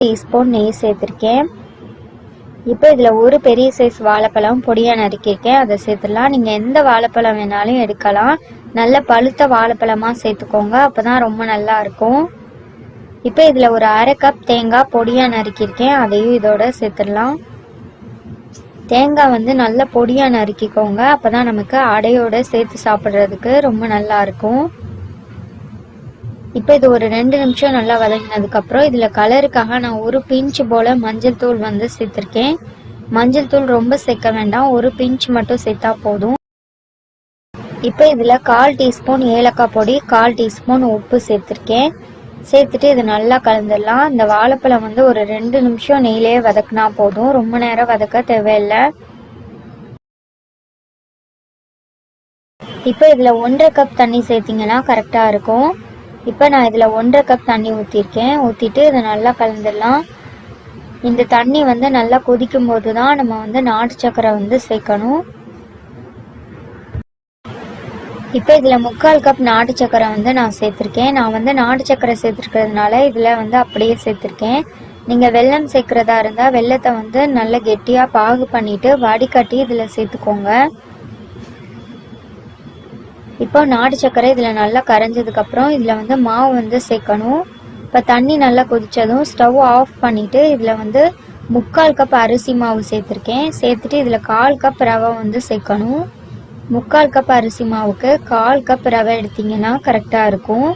Teaspoon நெய் சேர்த்துருக்கேன். இப்போ இதில் ஒரு பெரிய சைஸ் வாழைப்பழம் பொடியாக நறுக்கியிருக்கேன், அதை சேர்த்துடலாம். நீங்கள் எந்த வாழைப்பழம் வேணாலும் எடுக்கலாம், நல்ல பழுத்த வாழைப்பழமாக சேர்த்துக்கோங்க, அப்போ தான் ரொம்ப நல்லா இருக்கும். இப்போ இதில் ஒரு அரை கப் தேங்காய் பொடியாக நறுக்கியிருக்கேன், அதையும் இதோட சேர்த்துடலாம். தேங்காய் வந்து நல்ல பொடியாக நறுக்கிக்கோங்க, அப்போ தான் நமக்கு அடையோடு சேர்த்து சாப்பிட்றதுக்கு ரொம்ப நல்லா இருக்கும். இப்போ இது ஒரு 2 நிமிஷம் நல்லா வதங்கினதுக்கப்புறம் இதில் கலருக்காக நான் ஒரு பிஞ்ச் போல் மஞ்சள் தூள் வந்து சேர்த்துருக்கேன். மஞ்சள் தூள் ரொம்ப சேர்க்க வேண்டாம், ஒரு பிஞ்ச் மட்டும் சேர்த்தா போதும். இப்போ இதில் 1/4 டீஸ்பூன் ஏலக்காய் பொடி, 1/4 டீஸ்பூன் உப்பு சேர்த்துருக்கேன். சேர்த்துட்டு இதை நல்லா கலந்துடலாம். இந்த வாழைப்பழம் வந்து ஒரு 2 நிமிஷம் நெய்யிலே வதக்குனா போதும், ரொம்ப நேரம் வதக்க தேவையில்லை. இப்போ இதில் 1/2 கப் தண்ணி சேர்த்திங்கன்னா கரெக்டாக இருக்கும். இப்போ நான் இதில் 1/2 கப் தண்ணி ஊற்றிருக்கேன். ஊற்றிட்டு இதை நல்லா கலந்துடலாம். இந்த தண்ணி வந்து நல்லா கொதிக்கும் போது தான் நம்ம வந்து நாட்டு சக்கரை வந்து சேர்க்கணும். இப்போ இதில் 3/4 கப் நாட்டு சக்கரை வந்து நான் சேர்த்துருக்கேன். நான் வந்து நாட்டு சக்கரை சேர்த்துருக்கிறதுனால இதில் வந்து அப்படியே சேர்த்துருக்கேன். நீங்கள் வெல்லம் சேர்க்குறதா இருந்தால் வெல்லத்தை வந்து நல்லா கெட்டியாக பாகு பண்ணிவிட்டு வடிகட்டி இதில் சேர்த்துக்கோங்க. இப்போ நாட்டு சக்கரை இதில் நல்லா கரைஞ்சதுக்கப்புறம் இதில் வந்து மாவு வந்து சேர்க்கணும். இப்போ தண்ணி நல்லா கொதித்ததும் ஸ்டவ் ஆஃப் பண்ணிவிட்டு இதில் வந்து 3/4 கப் அரிசி மாவு சேர்த்துருக்கேன். சேர்த்துட்டு இதில் 1/4 கப் ரவை வந்து சேர்க்கணும். 3/4 கப் அரிசி மாவுக்கு 1/4 கப் ரவை எடுத்திங்கன்னா கரெக்டாக இருக்கும்.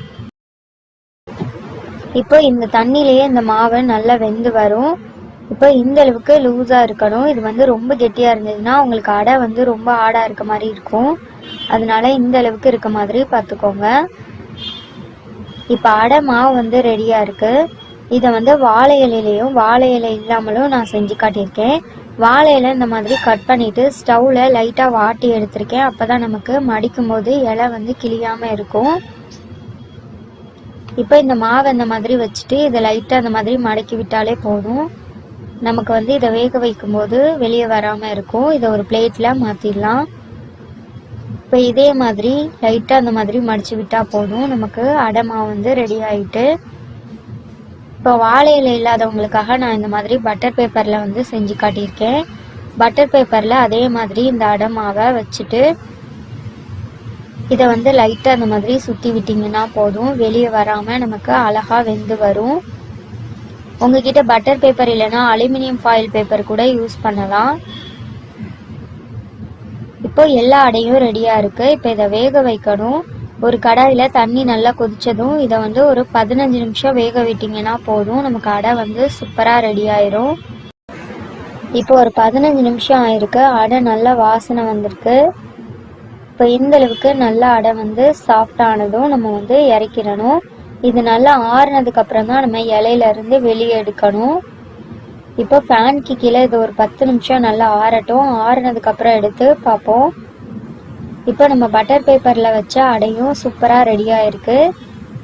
இப்போ இந்த தண்ணியிலேயே இந்த மாவு நல்லா வெந்து வரும். இப்போ இந்த அளவுக்கு லூஸாக இருக்கணும். இது வந்து ரொம்ப கெட்டியாக இருந்ததுன்னா உங்களுக்கு அடை வந்து ரொம்ப ஆடாக இருக்க மாதிரி இருக்கும், அதனால இந்த அளவுக்கு இருக்க மாதிரி பார்த்துக்கோங்க. இப்போ அடை மாவு வந்து ரெடியாக இருக்குது. இதை வந்து வாழை இலையிலையும் வாழை இலை இல்லாமலும் நான் செஞ்சு காட்டியிருக்கேன். வாழை இலை இந்த மாதிரி கட் பண்ணிவிட்டு ஸ்டவ்வில் லைட்டாக வாட்டி எடுத்திருக்கேன், அப்போ தான் நமக்கு மடிக்கும் போது இலை வந்து கிளியாமல் இருக்கும். இப்போ இந்த மாவை இந்த மாதிரி வச்சுட்டு இதை லைட்டாக அந்த மாதிரி மடக்கி விட்டாலே போதும், நமக்கு வந்து இதை வேக வைக்கும்போது வெளியே வராமல் இருக்கும். இதை ஒரு பிளேட்டில் மாற்றிடலாம். இப்போ இதே மாதிரி லைட்டாக அந்த மாதிரி மடித்து விட்டால் போதும், நமக்கு அடை மாவு வந்து ரெடி ஆகிட்டு. இப்போ வாழை இலை இல்லாதவங்களுக்காக நான் இந்த மாதிரி பட்டர் பேப்பரில் வந்து செஞ்சு காட்டியிருக்கேன். பட்டர் பேப்பரில் அதே மாதிரி இந்த அடை மாவை வச்சுட்டு இதை வந்து லைட்டாக அந்த மாதிரி சுற்றி விட்டிங்கன்னா போதும், வெளியே வராமல் நமக்கு அழகாக வெந்து வரும். உங்ககிட்ட பட்டர் பேப்பர் இல்லைன்னா அலுமினியம் ஃபாயில் பேப்பர் கூட யூஸ் பண்ணலாம். இப்போ எல்லா அடையும் ரெடியாக இருக்குது. இப்போ இதை வேக வைக்கணும். ஒரு கடாயில் தண்ணி நல்லா கொதித்ததும் இதை வந்து ஒரு 15 நிமிஷம் வேக விட்டிங்கன்னா போதும், நமக்கு அடை வந்து சூப்பராக ரெடி ஆயிரும். இப்போ ஒரு 15 நிமிஷம் ஆயிருக்கு, அடை நல்லா வாசனை வந்திருக்கு. இப்போ இந்த அளவுக்கு நல்லா அடை வந்து சாஃப்டானதும் நம்ம வந்து இறக்கிடணும். இது நல்லா ஆறுனதுக்கப்புறம் தான் நம்ம இலையிலேருந்து வெளியே எடுக்கணும். இப்போ ஃபேனுக்கு கீழே இது ஒரு 10 நிமிஷம் நல்லா ஆறட்டும். ஆறுனதுக்கப்புறம் எடுத்து பார்ப்போம். இப்போ நம்ம பட்டர் பேப்பரில் வச்ச அடையும் சூப்பராக ரெடியாக இருக்குது.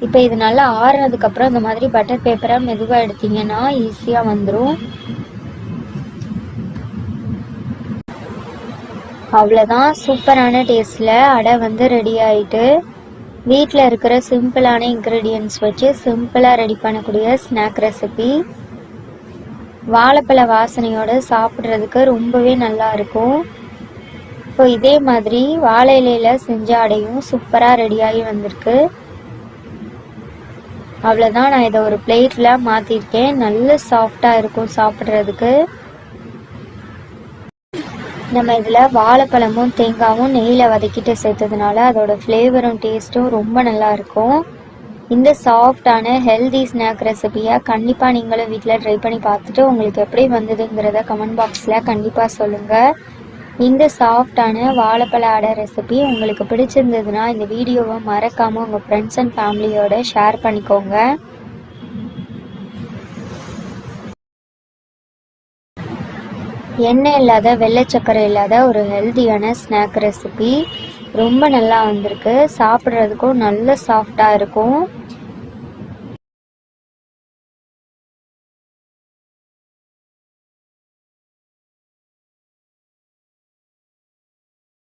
இப்போ இது நல்லா ஆறுனதுக்கப்புறம் இந்த மாதிரி பட்டர் பேப்பரை மெதுவாக எடுத்திங்கன்னா ஈஸியாக வந்துடும். அவ்வளோதான், சூப்பரான டேஸ்ட்டில் அடை வந்து ரெடி ஆகிட்டு. வீட்டில் இருக்கிற சிம்பிளான இன்க்ரீடியன்ட்ஸ் வச்சு சிம்பிளாக ரெடி பண்ணக்கூடிய ஸ்நாக் ரெசிபி. வாழைப்பழ வாசனையோடு சாப்பிட்றதுக்கு ரொம்பவே நல்லா இருக்கும். இப்போ இதே மாதிரி வாழை இலையில் செஞ்ச அடையும் சூப்பராக ரெடியாகி வந்திருக்கு. அவ்வளோதான், நான் இதை ஒரு பிளேட்டில் மாற்றிருக்கேன். நல்ல சாஃப்டாக இருக்கும் சாப்பிட்றதுக்கு. நம்ம இதில் வாழைப்பழமும் தேங்காயும் நெய்யில் வதக்கிட்டு சேர்த்ததுனால அதோட ஃப்ளேவரும் டேஸ்ட்டும் ரொம்ப நல்லா இருக்கும். இந்த சாஃப்டான ஹெல்தி ஸ்நாக் ரெசிபியை கண்டிப்பாக நீங்களும் வீட்டில் ட்ரை பண்ணி பார்த்துட்டு உங்களுக்கு எப்படி வந்ததுங்கிறத கமெண்ட் பாக்ஸில் கண்டிப்பாக சொல்லுங்கள். இந்த சாஃப்டான வாழைப்பழ அடை ரெசிபி உங்களுக்கு பிடிச்சிருந்ததுன்னா இந்த வீடியோவை மறக்காமல் உங்கள் ஃப்ரெண்ட்ஸ் அண்ட் ஃபேமிலியோட ஷேர் பண்ணிக்கோங்க. எண்ணெய் இல்லாத வெள்ளை சக்கரை இல்லாத ஒரு ஹெல்தியான ஸ்நாக் ரெசிபி ரொம்ப நல்லா வந்திருக்கு. சாப்பிட்றதுக்கும் நல்ல சாஃப்டாக இருக்கும்.